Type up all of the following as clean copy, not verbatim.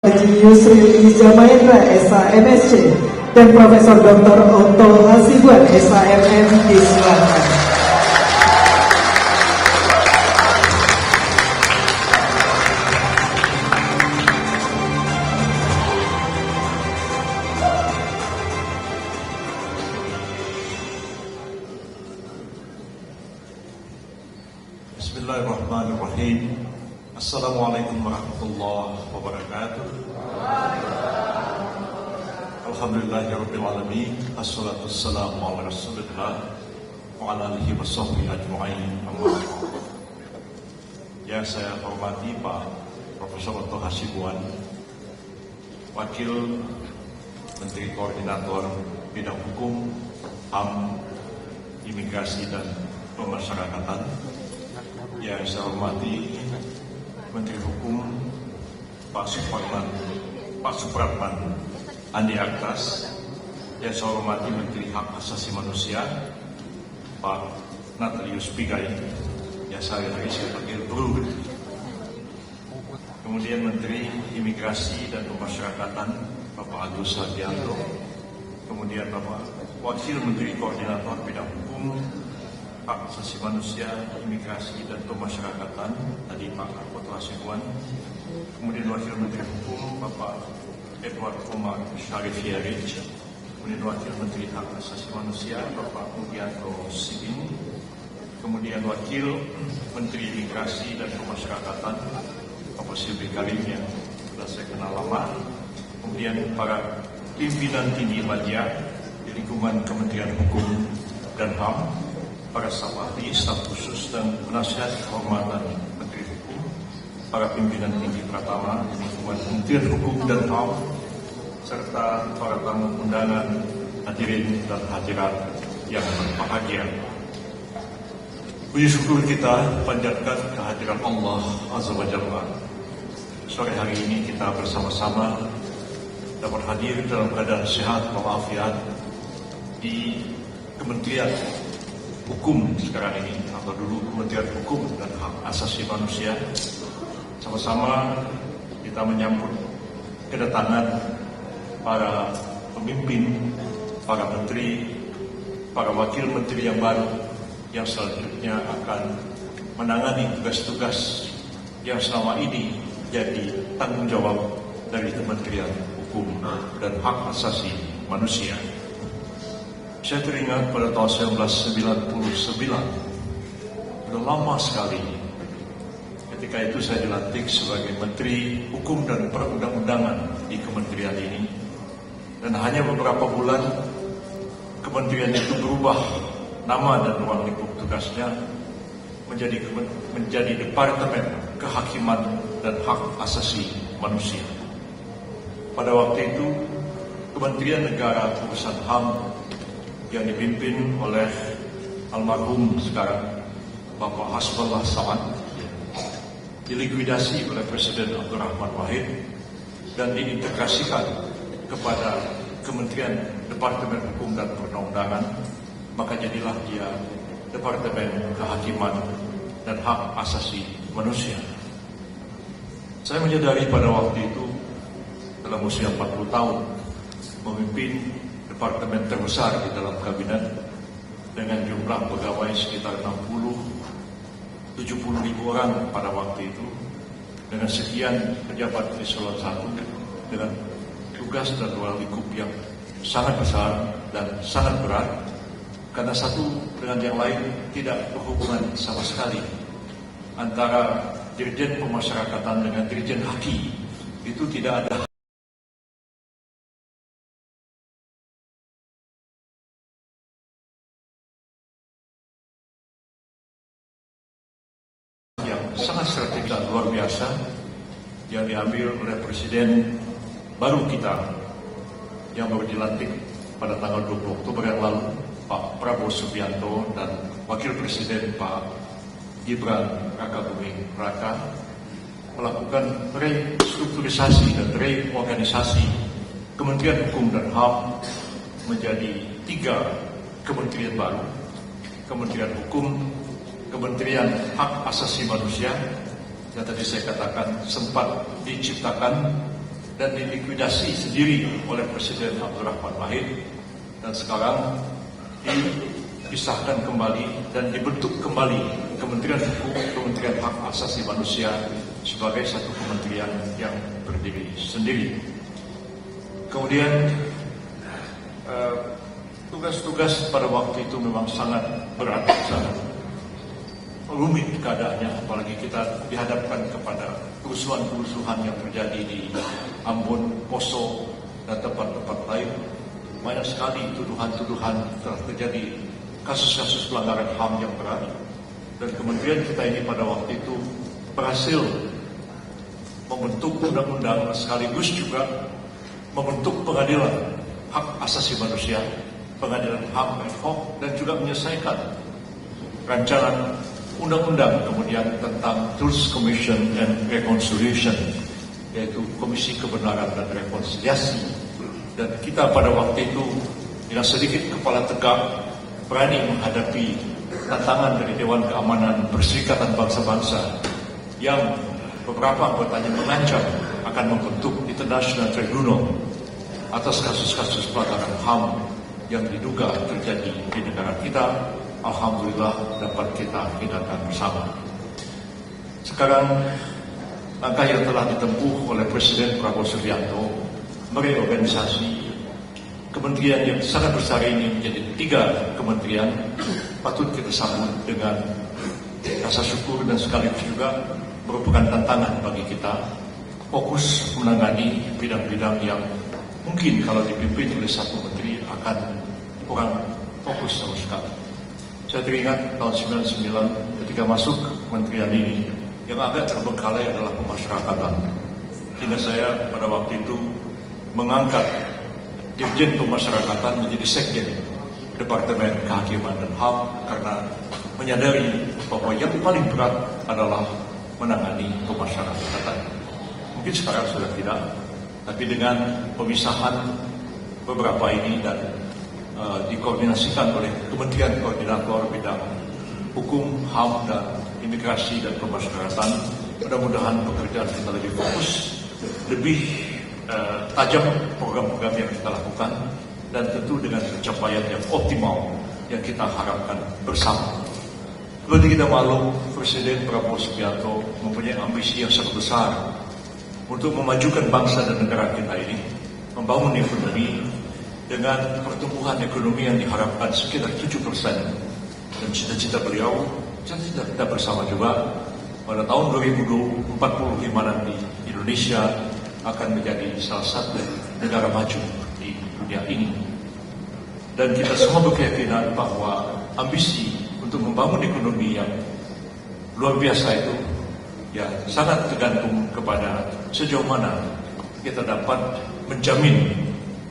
Haji Yusril Iza Mahendra, SHMSC, dan Profesor Dr. Otto Hasibuan, SHMM, disilakan. Bismillahirrahmanirrahim. Assalamualaikum warahmatullahi wabarakatuh. Alhamdulillahirabbil alamin. Assalatu wassalamu ala Rasulillah wa ala alihi washabbihi ajma'in. Yang saya hormati Pak Profesor Otto Hasibuan, Wakil Menteri Koordinator Bidang Hukum, HAM, Imigrasi dan Pemasyarakatan. Yang saya hormati Menteri Hukum Pak Supratman Andi Aktas. Yang saya hormati Menteri Hak Asasi Manusia Pak Natalius Pigai, yang sehari-hari saya panggil Bro. Kemudian Menteri Imigrasi dan Pemasyarakatan Bapak Agus Hardianto. Kemudian Bapak Wakil Menteri Koordinator Bidang Hukum, Hak Asasi Manusia, Imigrasi dan Pemasyarakatan, tadi Pak Otto Hasibuan. Kemudian Wakil Menteri Hukum Bapak Edward Omar Syarif-Yarij. Kemudian Wakil Menteri Hak Asasi Manusia Bapak Mugianto Sibin. Kemudian Wakil Menteri Imigrasi dan Pemasyarakatan Bapak Silvi Karim, yang sudah saya kenal lama. Kemudian para pimpinan tinggi media di lingkungan Kementerian Hukum dan HAM, para staf ahli, staf khusus dan penasihat kehormatan Menteri Hukum, para pimpinan tinggi Pratama di lingkungan Kementerian Hukum dan HAM, serta para tamu undangan, hadirin dan hadirat yang berbahagia. Puji syukur kita panjatkan kehadiran Allah Azza wa Jalla. Sore hari ini kita bersama-sama dapat hadir dalam keadaan sehat walafiat di Kementerian Hukum sekarang ini, atau dulu Kementerian Hukum dan Hak Asasi Manusia. Sama-sama kita menyambut kedatangan para pemimpin, para menteri, para wakil menteri yang baru, yang selanjutnya akan menangani tugas-tugas yang selama ini jadi tanggung jawab dari Kementerian Hukum dan Hak Asasi Manusia. Saya teringat pada tahun 1999, sudah lama sekali. Ketika itu saya dilantik sebagai Menteri Hukum dan Perundang-undangan di kementerian ini. Dan hanya beberapa bulan, kementerian itu berubah nama dan ruang lingkup tugasnya menjadi Departemen Kehakiman dan Hak Asasi Manusia. Pada waktu itu, Kementerian Negara Urusan HAM yang dipimpin oleh almarhum sekarang Bapak Hasbullah Samad dilikuidasi oleh Presiden Abdurrahman Wahid dan diintegrasikan kepada Kementerian Departemen Hukum dan Perundang-undangan. Maka jadilah dia Departemen Kehakiman dan Hak Asasi Manusia. Saya menyadari pada waktu itu, dalam usia 40 tahun memimpin departemen terbesar di dalam kabinet dengan jumlah pegawai sekitar 60-70 ribu orang pada waktu itu, dengan sekian pejabat eselon 1 dengan tugas dan ruang lingkup yang sangat besar dan sangat berat, karena satu dengan yang lain tidak berhubungan sama sekali. Antara Dirjen Pemasyarakatan dengan Dirjen Haki itu tidak ada yang sangat strategis dan luar biasa yang diambil oleh Presiden baru kita yang baru dilantik pada tanggal 20 Oktober yang lalu, Pak Prabowo Subianto, dan Wakil Presiden Pak Gibran Rakabuming Raka melakukan restrukturisasi dan reorganisasi Kementerian Hukum dan HAM menjadi 3 kementerian baru: Kementerian Hukum, Kementerian Hak Asasi Manusia yang tadi saya katakan sempat diciptakan dan dilikuidasi sendiri oleh Presiden Abdul Rahman Wahid, dan sekarang dipisahkan kembali dan dibentuk kembali Kementerian Hukum, Kementerian Hak Asasi Manusia sebagai satu kementerian yang berdiri sendiri. Kemudian tugas-tugas pada waktu itu memang sangat berat, sangat rumit keadaannya, apalagi kita dihadapkan kepada kerusuhan-kerusuhan yang terjadi di Ambon, Poso, dan tempat-tempat lain. Banyak sekali tuduhan-tuduhan telah terjadi, kasus-kasus pelanggaran HAM yang berat, dan kementerian kita ini pada waktu itu berhasil membentuk undang-undang sekaligus juga membentuk pengadilan hak asasi manusia, pengadilan HAM ad hoc, dan juga menyelesaikan rancangan undang-undang kemudian tentang Truth Commission and Reconciliation, yaitu Komisi Kebenaran dan Rekonsiliasi. Dan kita pada waktu itu dengan sedikit kepala tegak berani menghadapi tantangan dari Dewan Keamanan Perserikatan Bangsa-Bangsa yang beberapa anggotanya mengancam akan membentuk International Tribunal atas kasus-kasus pelanggaran HAM yang diduga terjadi di negara kita. Alhamdulillah dapat kita hindarkan bersama. Sekarang langkah yang telah ditempuh oleh Presiden Prabowo Subianto mereorganisasi kementerian yang sangat besar ini menjadi 3 kementerian patut kita sambut dengan rasa syukur, dan sekaligus juga merupakan tantangan bagi kita fokus menangani bidang-bidang yang mungkin kalau dipimpin oleh satu menteri akan kurang fokus sama sekali. Saya teringat tahun 99 ketika masuk kementerian ini, yang agak terbengkalai adalah pemasyarakatan. Sehingga saya pada waktu itu mengangkat Dirjen Pemasyarakatan menjadi Sekjen Departemen Kehakiman dan HAM, karena menyadari bahwa yang paling berat adalah menangani pemasyarakatan. Mungkin sekarang sudah tidak, tapi dengan pemisahan beberapa ini dan dikoordinasikan oleh Kementerian Koordinator Bidang Hukum, HAM, dan Imigrasi dan Pemasyarakatan, mudah-mudahan pekerjaan kita lebih fokus, lebih tajam program-program yang kita lakukan, dan tentu dengan pencapaian yang optimal yang kita harapkan bersama. Seperti kita maklum, Presiden Prabowo Subianto mempunyai ambisi yang sangat besar untuk memajukan bangsa dan negara kita ini, membangun ekonomi dengan pertumbuhan ekonomi yang diharapkan sekitar 7%. Dan cita-cita beliau, cita-cita kita bersama juga, pada tahun 2045 nanti Indonesia akan menjadi salah satu negara maju di dunia ini. Dan kita semua berkeyakinan bahwa ambisi untuk membangun ekonomi yang luar biasa itu ya sangat tergantung kepada sejauh mana kita dapat menjamin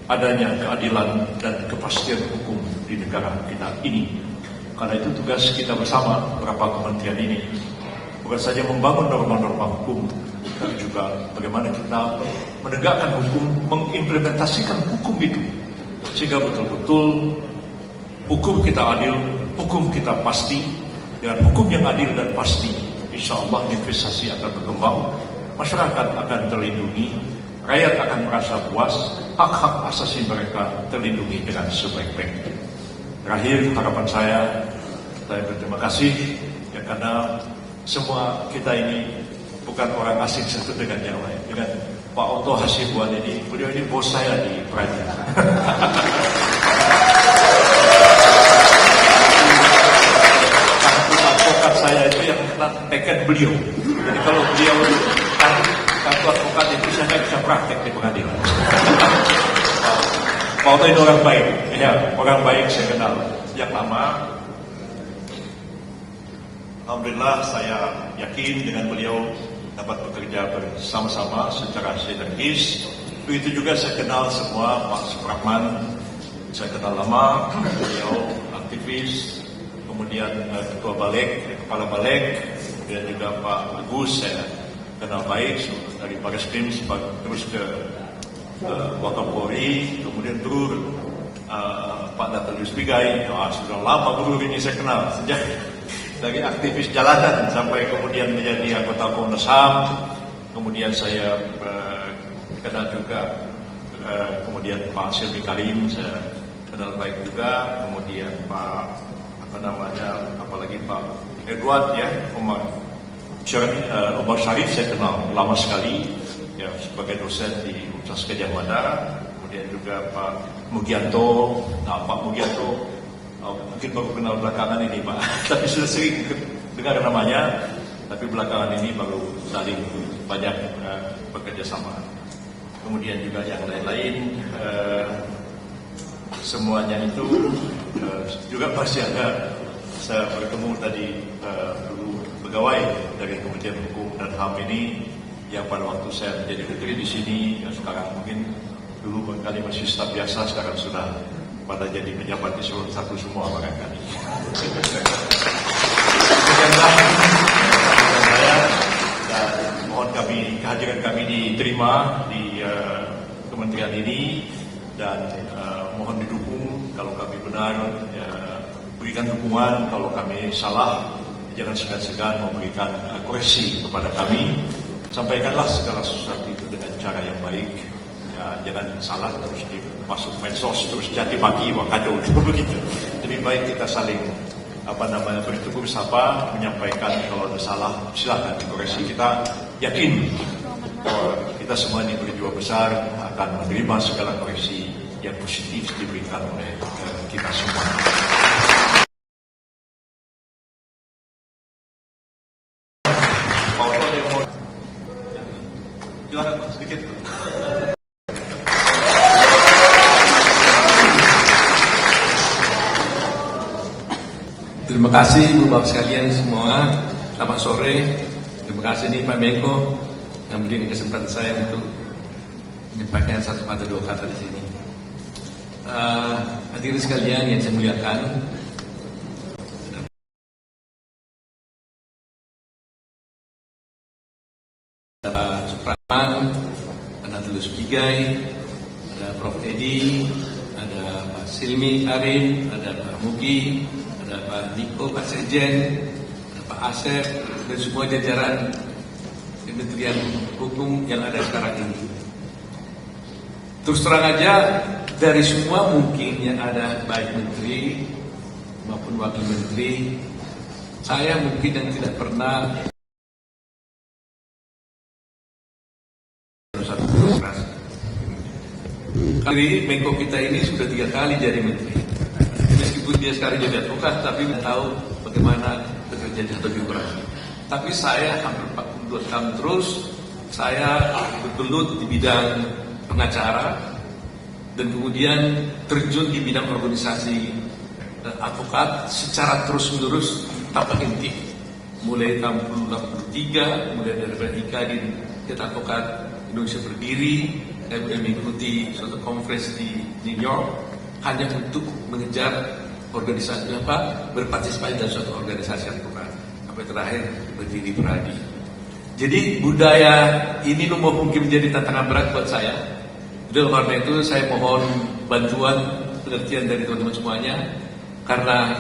adanya keadilan dan kepastian hukum di negara kita ini. Karena itu tugas kita bersama beberapa kementerian ini bukan saja membangun norma-norma hukum, tapi juga bagaimana kita menegakkan hukum, mengimplementasikan hukum itu sehingga betul-betul hukum kita adil, hukum kita pasti. Dengan hukum yang adil dan pasti, insya Allah investasi akan berkembang, masyarakat akan terlindungi, rakyat akan merasa puas, hak-hak asasi mereka terlindungi dengan sebaik-baiknya. Terakhir, harapan saya berterima kasih ya, karena semua kita ini bukan orang asing satu dengan yang lain. Dengan Pak Otto Hasibuan ini, beliau ini bos saya di Praja. Advokat saya itu yang kena teken beliau. Jadi kalau beliau kartu advokat itu saya nggak bisa praktek di pengadilan. Pak Otto ini orang baik, ya orang baik saya kenal yang lama. Alhamdulillah saya yakin dengan beliau dapat bekerja bersama-sama secara sinergis. Begitu juga saya kenal semua, Pak Supratman, saya kenal lama, beliau aktivis, kemudian Ketua Balik, Kepala Balik, kemudian juga Pak Agus saya kenal baik dari Barreskrim terus ke Wakapolri, kemudian turun Pak Natalius Pigai, sudah lama guru ini saya kenal sejak dari aktivis jalanan sampai kemudian menjadi anggota Komnas HAM. Kemudian saya kenal kenal juga, kemudian Pak Silvi Karim saya kenal baik juga, kemudian Pak apalagi Pak Edward ya, Omar Syarif saya kenal lama sekali ya sebagai dosen di Universitas Gadjah Mada, kemudian juga Pak Mugianto. Nah, Pak Mugianto mungkin baru kenal belakangan ini Pak, tapi sudah sering dengar namanya, tapi belakangan ini baru saling banyak bekerja sama. Kemudian juga yang lain-lain, semuanya itu juga masih ada. Saya bertemu tadi dulu pegawai dari Kementerian Hukum dan HAM ini yang pada waktu saya menjadi menteri di sini, yang sekarang mungkin dulu barangkali masih staf biasa, sekarang sudah pada jadi pejabat di seluruh satu semua barangkali. Mohon kehadiran kami diterima di kementerian ini dan mohon didukung kalau kami benar, berikan dukungan kalau kami salah, jangan segan-segan memberikan koreksi kepada kami. Sampaikanlah segala sesuatu itu dengan cara yang baik. Ya, jangan salah terus masuk medsos terus jati maki kacau begitu. Lebih baik kita saling bertegur sapa, menyampaikan kalau ada salah silakan dikoreksi. Kita yakin bahwa kita semua ini berjiwa besar akan menerima segala koreksi yang positif diberikan oleh kita semua. Silakan Pak, sedikit. Terima kasih Bapak sekalian semua. Selamat sore. Terima kasih nih Pak Menko yang memberi kesempatan saya untuk menyampaikan satu kata dua kata di sini. Hadirin sekalian yang saya muliakan, ada Supraman, ada Tulus Pigai, ada Prof. Edi, ada Pak Silmi Karim, ada Pak Mugi, ada Pak Niko, Pak Sekjen, ada Pak Asep, dan semua jajaran Kementerian Hukum yang ada sekarang ini. Terus terang aja, dari semua mungkin yang ada, baik menteri maupun wakil menteri, saya mungkin yang tidak pernah satu birokrasi. Kali Menko kita ini sudah 3 kali jadi menteri. Meskipun dia sekarang jadi advokat, tapi tidak tahu bagaimana bekerja di satu birokrasi. Tapi saya hampir 42 tahun terus, saya bergelut di bidang pengacara, dan kemudian terjun di bidang organisasi advokat secara terus-menerus tanpa henti. Mulai tahun 1983, mulai dari IKADI, Ikatan Advokat Indonesia berdiri, saya sudah mengikuti suatu conference di New York hanya untuk mengejar organisasi berpartisipasi dalam suatu organisasi advokat. Sampai terakhir berdiri Pradi. Jadi budaya ini mungkin menjadi tantangan berat buat saya. Oleh karena itu saya mohon bantuan pengertian dari teman-teman semuanya, karena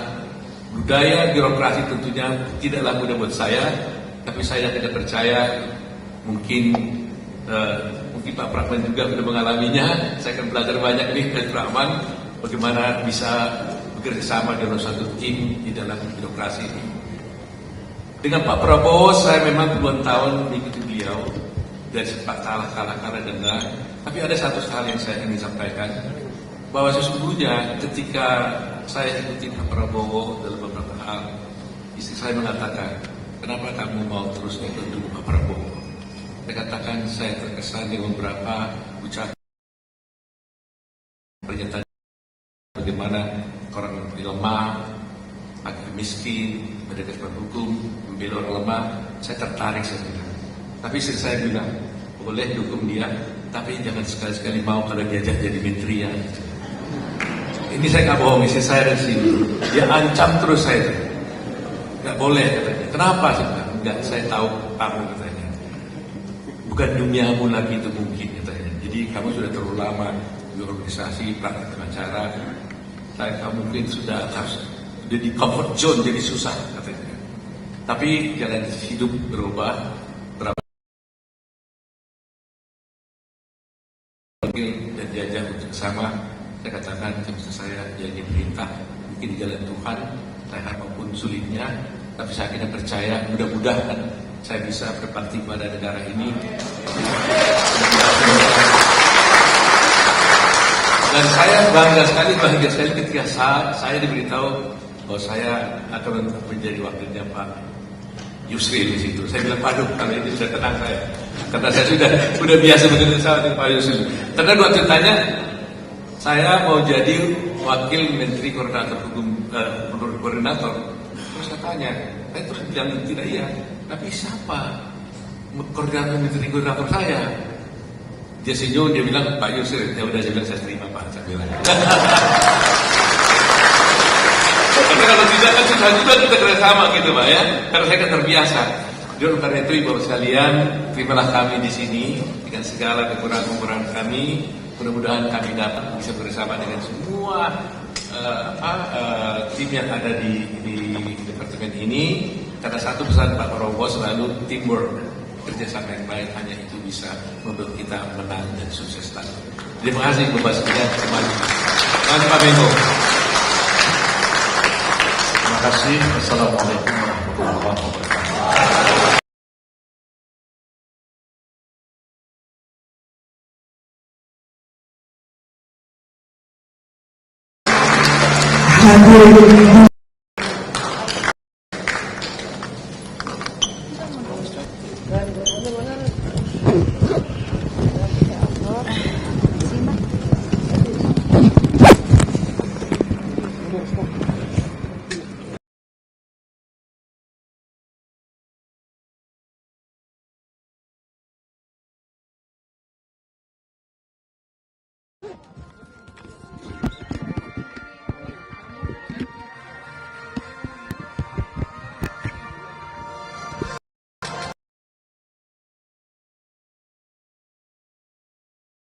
budaya birokrasi tentunya tidaklah mudah buat saya, tapi saya tidak percaya mungkin Pak Prahman juga sudah mengalaminya. Saya akan belajar banyak nih dari Prahman bagaimana bisa bekerja sama dalam satu tim di dalam birokrasi ini. Dengan Pak Prabowo saya memang puluhan tahun mengikuti beliau dan sempat kalah dengar. Tapi ada satu hal yang saya ingin sampaikan, bahwa sesungguhnya ketika saya ikuti Pak Prabowo dalam beberapa hal, istri saya mengatakan, kenapa kamu mau terus ikut dulu Pak Prabowo? Saya katakan saya terkesan dengan beberapa ucapan pernyataan bagaimana orang lemah, agak miskin, berdasarkan hukum, membela orang lemah. Saya tertarik saya bilang. Tapi saya bilang, boleh dukung dia, tapi jangan sekali-sekali mau kalau diajak jadi menteri ya. Ini saya nggak bohong, istri saya dari sini. Dia ancam terus saya. Nggak boleh katanya. Kenapa sih? Enggak, saya tahu kamu katanya. Bukan duniamu lagi itu mungkin katanya. Jadi kamu sudah terlalu lama di organisasi, praktek pengacara. Kamu mungkin sudah harus di comfort zone, jadi susah katanya. Tapi jalan hidup berubah. dan diajak untuk sama, saya katakan bisa saya jadi perintah mungkin jalan Tuhan, saya maupun sulitnya, tapi saya akhirnya percaya mudah-mudahan saya bisa berbakti pada negara ini. Dan saya bangga sekali, bahagia sekali ketika saya diberitahu bahwa saya akan menjadi wakilnya Pak Yusril di situ. Saya bilang, waduh, kalau ini sudah tenang saya. Karena saya sudah biasa bekerja sama dengan Pak Yusril. Karena waktu tanya, saya mau jadi wakil Menteri Koordinator Hukum, menurut koordinator. Terus saya tanya, saya terus bilang tidak iya. Tapi siapa koordinator Menteri Koordinator saya? Dia senyum, dia bilang Pak Yusril. Ya udah, saya bilang saya terima Pak. Saya bilang. Karena kalau tidak kan susah juga kita kerjasama gitu Pak ya. Karena saya kan terbiasa. Jadi karena itu Ibu sekalian, terimalah kami di sini dengan segala kekurangan-kekurangan kami. Mudah-mudahan kami dapat bisa bersama dengan semua tim yang ada di departemen ini. Karena satu pesan Pak Prabowo selalu teamwork, kerjasama yang baik, hanya itu bisa membuat kita menang dan sukses lagi. Terima kasih Bapak sekalian. Terima kasih Pak Menko. Terima kasih. Assalamualaikum warahmatullahi wabarakatuh. Hadirin